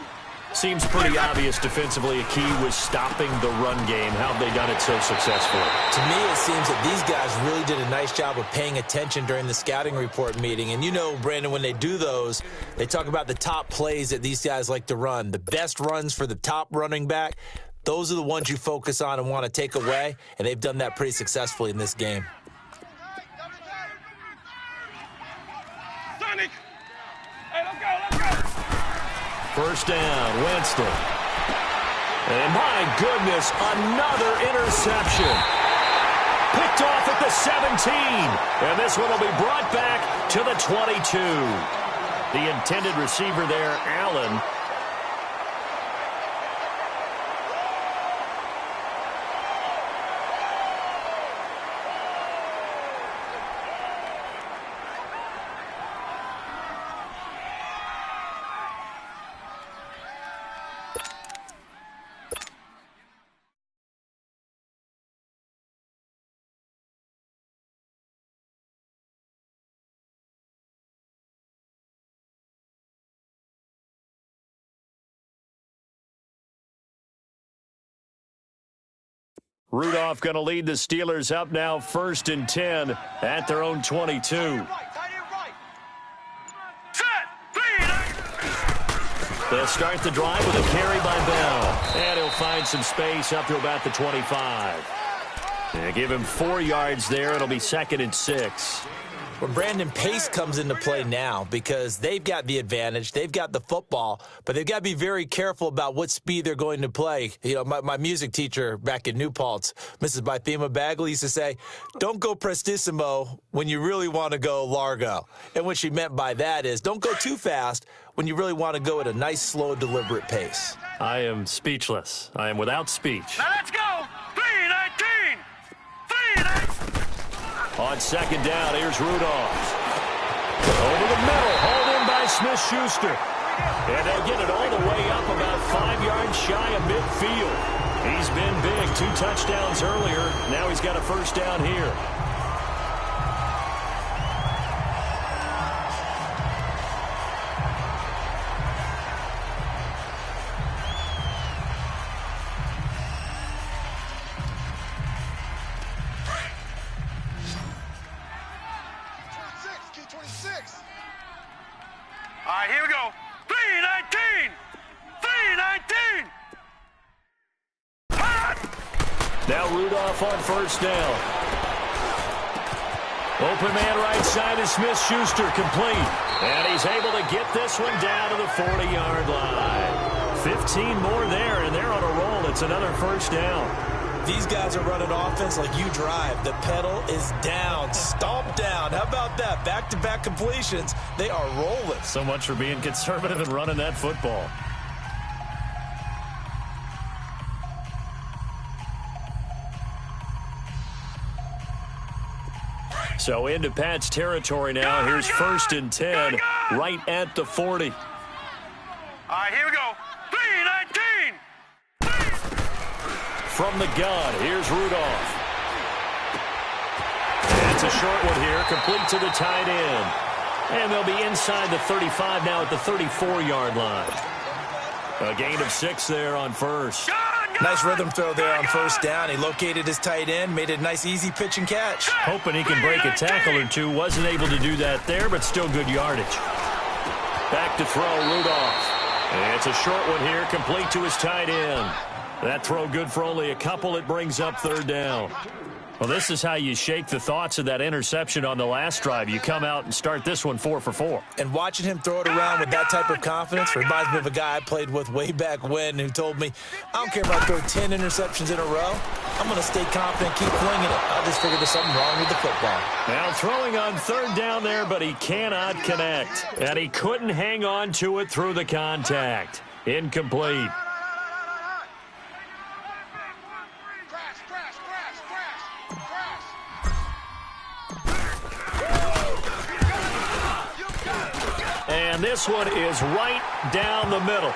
Seems pretty obvious defensively a key was stopping the run game. How have they done it so successfully? To me, it seems that these guys really did a nice job of paying attention during the scouting report meeting. And you know, Brandon, when they do those, they talk about the top plays that these guys like to run. The best runs for the top running back, those are the ones you focus on and want to take away. And they've done that pretty successfully in this game. Sonic! Hey, let's go! First down, Winston. And my goodness, another interception. Picked off at the 17. And this one will be brought back to the 22. The intended receiver there, Allen. Rudolph going to lead the Steelers up now 1st and 10 at their own 22. They'll start the drive with a carry by Bell. And he'll find some space up to about the 25. They give him 4 yards there. It'll be 2nd and 6. Well, Brandon, pace comes into play now because they've got the advantage. They've got the football, but they've got to be very careful about what speed they're going to play. You know, my music teacher back in New Paltz, Mrs. Bythema Bagley, used to say, don't go prestissimo when you really want to go largo. And what she meant by that is don't go too fast when you really want to go at a nice, slow, deliberate pace. I am speechless. I am without speech. Now let's go! 3-19! 3-19! On 2nd down, here's Rudolph. Over the middle, hauled in by Smith-Schuster. And they'll get it all the way up about 5 yards shy of midfield. He's been big, 2 touchdowns earlier. Now he's got a first down here. All right, here we go. 3-19! 3-19! Now Rudolph on first down. Open man right side is Smith-Schuster, complete. And he's able to get this one down to the 40-yard line. 15 more there, and they're on a roll. It's another first down. These guys are running offense like you drive. The pedal is down, stomp down. How about that? Back-to-back completions. They are rolling. So much for being conservative and running that football. So into Pat's territory now. Here's 1st and 10 right at the 40. All right, here we go. 3-19! From the gun, here's Rudolph. And it's a short one here, complete to the tight end. And they'll be inside the 35 now at the 34-yard line. A gain of 6 there on first. Nice rhythm throw there on first down. He located his tight end, made it a nice, easy pitch and catch. Hoping he can break a tackle or two. Wasn't able to do that there, but still good yardage. Back to throw, Rudolph. And it's a short one here, complete to his tight end. That throw good for only a couple. It brings up 3rd down. Well, this is how you shake the thoughts of that interception on the last drive. You come out and start this one 4 for 4. And watching him throw it around with that type of confidence reminds me of a guy I played with way back when who told me, I don't care if I throw 10 interceptions in a row. I'm going to stay confident, keep flinging it. I just figured there's something wrong with the football. Now throwing on third down there, but he cannot connect. And he couldn't hang on to it through the contact. Incomplete. And this one is right down the middle.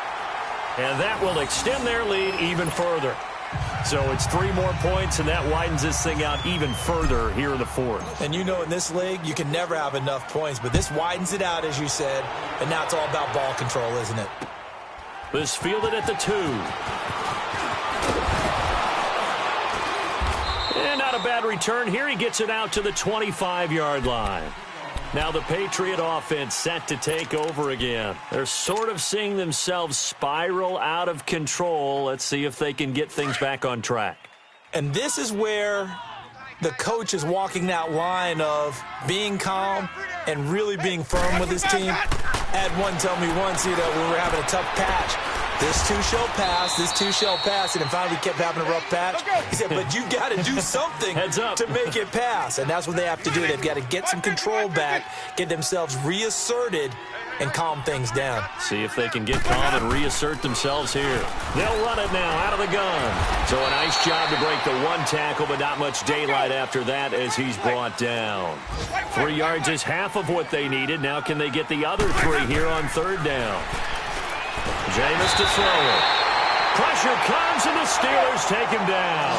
And that will extend their lead even further. So it's 3 more points, and that widens this thing out even further here in the fourth. And you know, in this league, you can never have enough points, but this widens it out, as you said, and now it's all about ball control, isn't it? This fielded at the 2. And not a bad return here. He gets it out to the 25-yard line. Now the Patriot offense set to take over again. They're sort of seeing themselves spiral out of control. Let's see if they can get things back on track. And this is where the coach is walking that line of being calm and really being firm with his team. I had one tell me once, when we were having a tough patch, this too shall pass, this too shall pass, and finally we kept having a rough patch. He said, but you got to do something to make it pass, and that's what they have to do. They've got to get some control back, get themselves reasserted, and calm things down. See if they can get calm and reassert themselves here. They'll run it now out of the gun. So a nice job to break the 1 tackle, but not much daylight after that as he's brought down. 3 yards is half of what they needed. Now can they get the other 3 here on third down? Jameis to throw it. Pressure comes, and the Steelers take him down.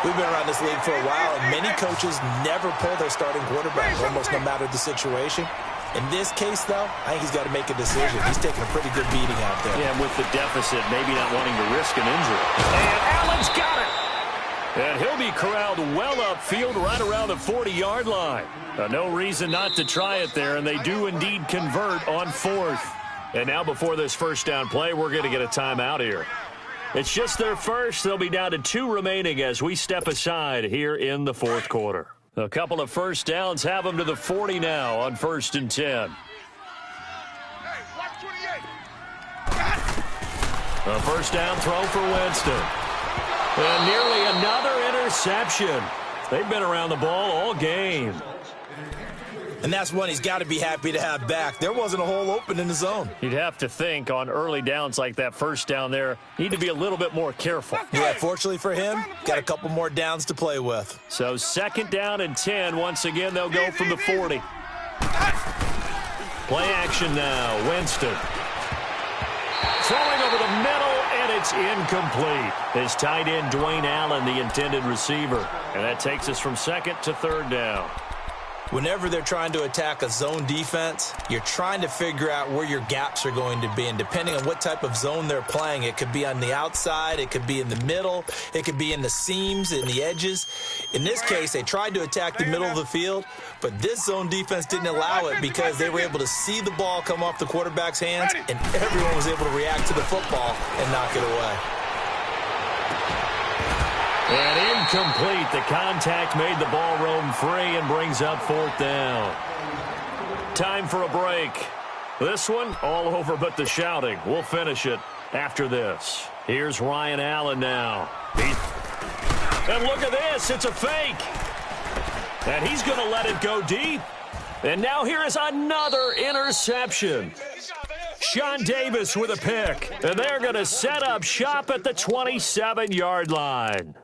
We've been around this league for a while, and many coaches never pull their starting quarterback, almost no matter the situation. In this case, though, I think he's got to make a decision. He's taking a pretty good beating out there. Yeah, with the deficit, maybe not wanting to risk an injury. And Allen's got it. And he'll be corralled well upfield right around the 40-yard line. No reason not to try it there, and they do indeed convert on 4th. And now before this first down play, we're going to get a timeout here. It's just their first. They'll be down to 2 remaining as we step aside here in the fourth quarter. A couple of first downs have them to the 40 now on 1st and 10. A first down throw for Winston. And nearly another interception. They've been around the ball all game. And that's one he's got to be happy to have back. There wasn't a hole open in the zone. You'd have to think on early downs like that first down there, need to be a little bit more careful. Yeah, fortunately for him, got a couple more downs to play with. So 2nd down and 10. Once again, they'll go from the 40. Play action now. Winston. Throwing over the middle, and it's incomplete. His tight end, Dwayne Allen, the intended receiver. And that takes us from 2nd to 3rd down. Whenever they're trying to attack a zone defense, you're trying to figure out where your gaps are going to be. And depending on what type of zone they're playing, it could be on the outside, it could be in the middle, it could be in the seams, in the edges. In this case, they tried to attack the middle of the field, but this zone defense didn't allow it because they were able to see the ball come off the quarterback's hands, and everyone was able to react to the football and knock it away. And incomplete. The contact made the ball roam free and brings up 4th down. Time for a break. This one, all over but the shouting. We'll finish it after this. Here's Ryan Allen now. And look at this. It's a fake. And he's going to let it go deep. And now here is another interception. Sean Davis with a pick. And they're going to set up shop at the 27-yard line.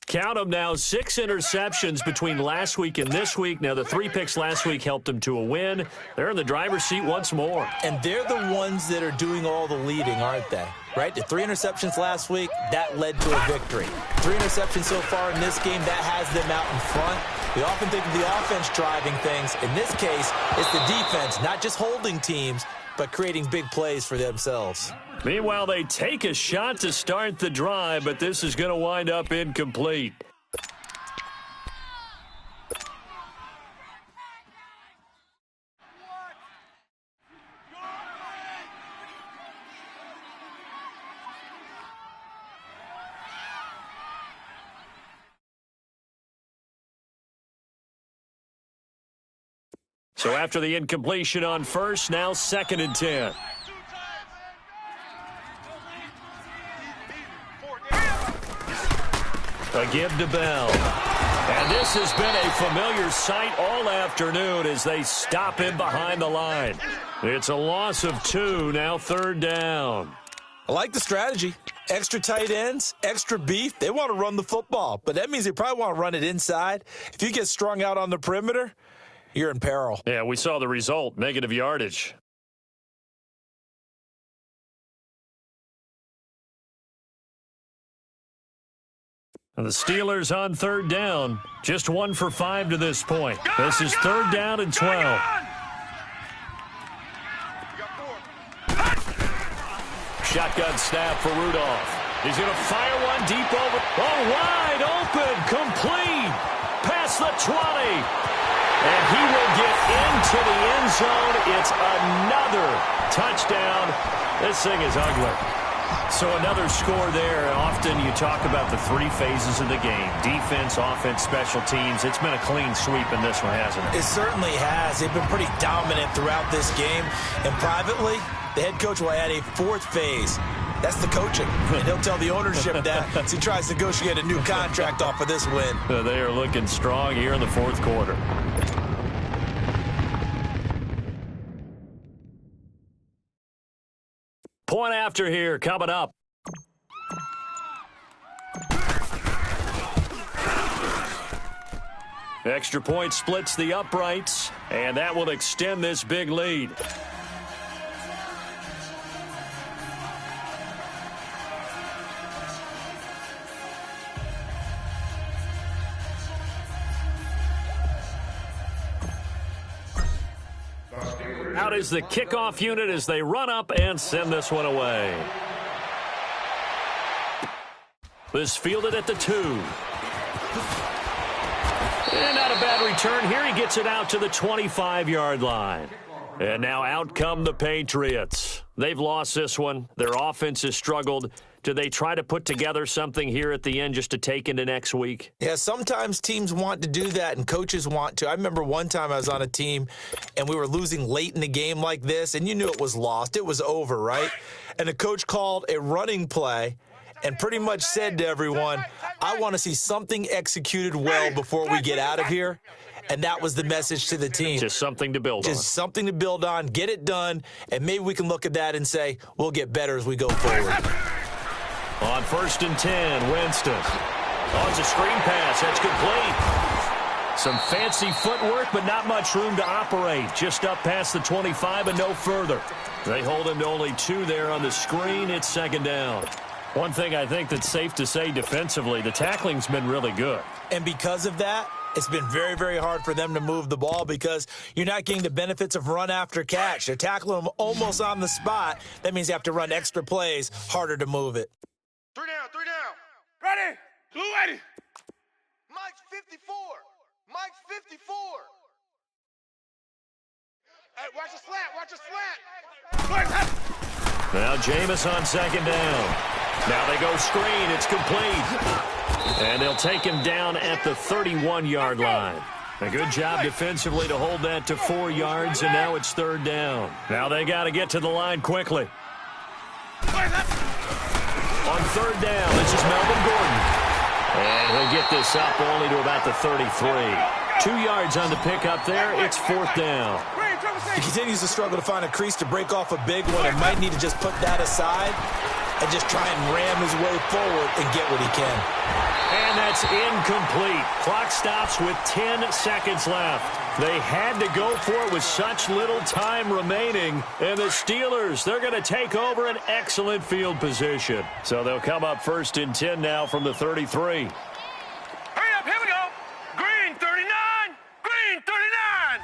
Count them now, 6 interceptions between last week and this week. Now, the 3 picks last week helped them to a win. They're in the driver's seat once more. And they're the ones that are doing all the leading, aren't they? Right? The 3 interceptions last week, that led to a victory. 3 interceptions so far in this game, that has them out in front. We often think of the offense driving things. In this case, it's the defense, not just holding teams, but creating big plays for themselves. Meanwhile, they take a shot to start the drive, but this is going to wind up incomplete. So after the incompletion on first, now 2nd and 10. A give to Bell. And this has been a familiar sight all afternoon as they stop him behind the line. It's a loss of 2, now 3rd down. I like the strategy. Extra tight ends, extra beef. They want to run the football, but that means they probably want to run it inside. If you get strung out on the perimeter, you're in peril. Yeah, we saw the result, negative yardage. And the Steelers on 3rd down, just 1 for 5 to this point. This is 3rd down and 12. Shotgun snap for Rudolph. He's going to fire one deep over. Oh, wide open, complete, past the 20. And he will get into the end zone. It's another touchdown. This thing is ugly. So another score there. Often you talk about the 3 phases of the game. Defense, offense, special teams. It's been a clean sweep in this one, hasn't it? It certainly has. They've been pretty dominant throughout this game. And privately, the head coach will add a 4th phase. That's the coaching. And he'll tell the ownership that as he tries to negotiate a new contract off of this win. They are looking strong here in the 4th quarter. Point after here, coming up. Extra point splits the uprights, and that will extend this big lead. Out is the kickoff unit as they run up and send this one away. This fielded at the 2. And not a bad return here. He gets it out to the 25-yard line. And now out come the Patriots. They've lost this one. Their offense has struggled. Do they try to put together something here at the end just to take into next week? Yeah, sometimes teams want to do that and coaches want to. I remember one time I was on a team and we were losing late in the game like this, and you knew it was lost. It was over, right? And the coach called a running play and pretty much said to everyone, I want to see something executed well before we get out of here. And that was the message to the team. Just something to build on. Just something to build on, get it done, and maybe we can look at that and say, we'll get better as we go forward. On 1st and 10, Winston. Oh, it's a screen pass. That's complete. Some fancy footwork, but not much room to operate. Just up past the 25 and no further. They hold him to only 2 there on the screen. It's 2nd down. One thing I think that's safe to say defensively, the tackling's been really good. And because of that, it's been very, very hard for them to move the ball because you're not getting the benefits of run after catch. They're tackling them almost on the spot. That means you have to run extra plays, harder to move it. 3 down, 3 down. Ready? Blue ready. Mike's 54. Mike's 54. Hey, watch the slant. Watch the slant. Now Jameis on 2nd down. Now they go screen. It's complete. And they'll take him down at the 31-yard line. A good job defensively to hold that to 4 yards, and now it's 3rd down. Now they got to get to the line quickly. On 3rd down, this is Melvin Gordon. And he'll get this up only to about the 33. 2 yards on the pickup there. It's 4th down. He continues to struggle to find a crease to break off a big one and might need to just put that aside and just try and ram his way forward and get what he can. And that's incomplete. Clock stops with 10 seconds left. They had to go for it with such little time remaining. And the Steelers, they're going to take over an excellent field position. So they'll come up 1st and 10 now from the 33. Hurry up, here we go. Green 39. Green 39.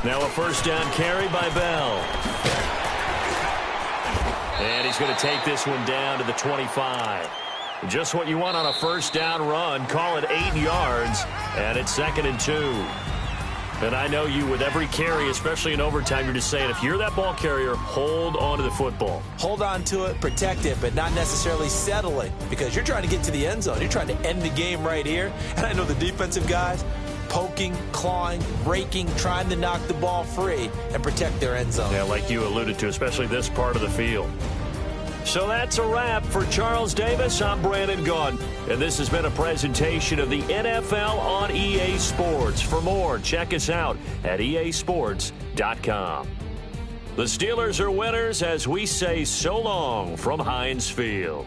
Now a 1st down carry by Bell. And he's going to take this one down to the 25. Just what you want on a 1st down run. Call it 8 yards, and it's 2nd and 2. And I know you, with every carry, especially in overtime, you're just saying, if you're that ball carrier, hold on to the football. Hold on to it, protect it, but not necessarily settle it because you're trying to get to the end zone. You're trying to end the game right here. And I know the defensive guys, poking, clawing, raking, trying to knock the ball free and protect their end zone. Yeah, like you alluded to, especially this part of the field. So that's a wrap for Charles Davis. I'm Brandon Gaudin, and this has been a presentation of the NFL on EA Sports. For more, check us out at easports.com. The Steelers are winners as we say so long from Heinz Field.